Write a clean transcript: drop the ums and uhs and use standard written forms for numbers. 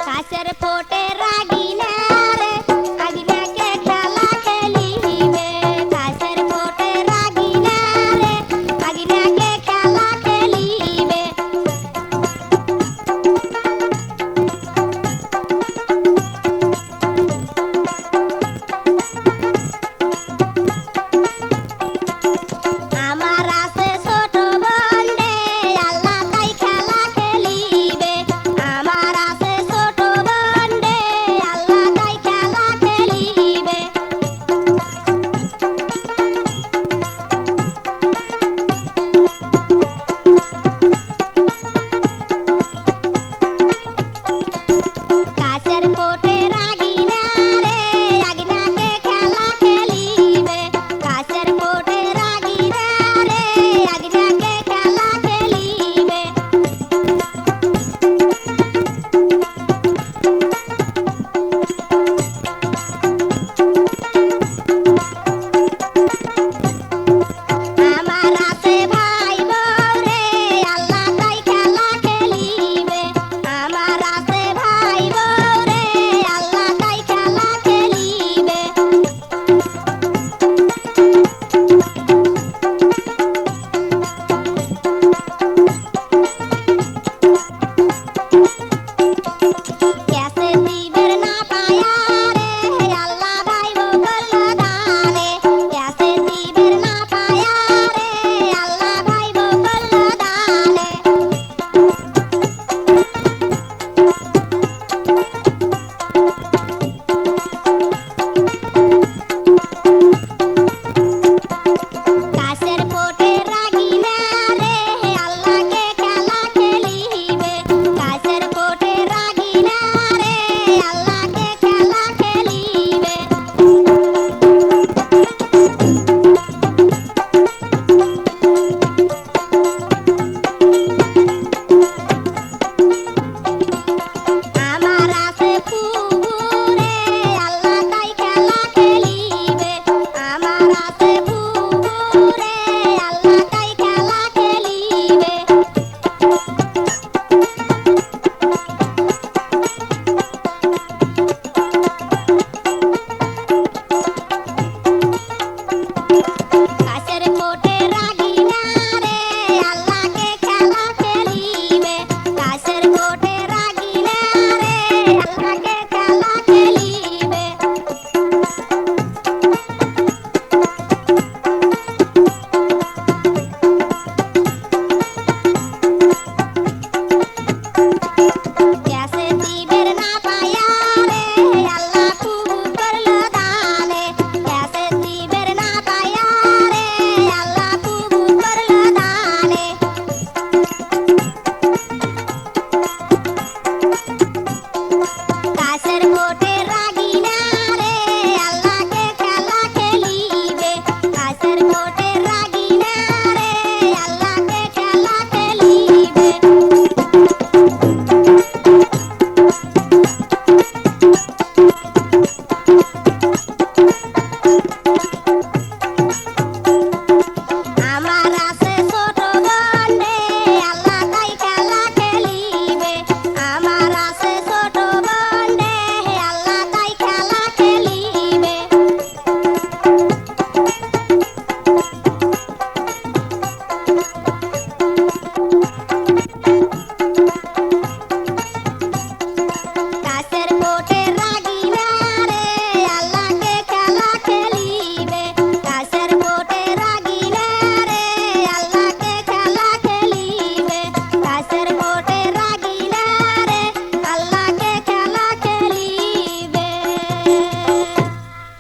কাছের ফোটে রাগিনা রে আগিনাকে খেলা খেলিবে কাছের ফোটে রাগিনা রে আগিনাকে খেলা খেলিবে আমার আছে ছোট বোন রে আল্লাহ তাই খেলা খেলিবে আমার আছে ছোট বোন রে আল্লাহ তাই খেলা খেলিবে কাছের ফোটে রাগিনা রে আগিনাকে খেলা খেলিবে কাছের ফোটে রাগিনা রে আগিনাকে খেলা খেলিবে আমার আছে ভাই বউ রে আল্লাহ তাই খেলা খেলিবে আমার আছে ভাই বউ রে আল্লাহ তাই খেলা খেলিবে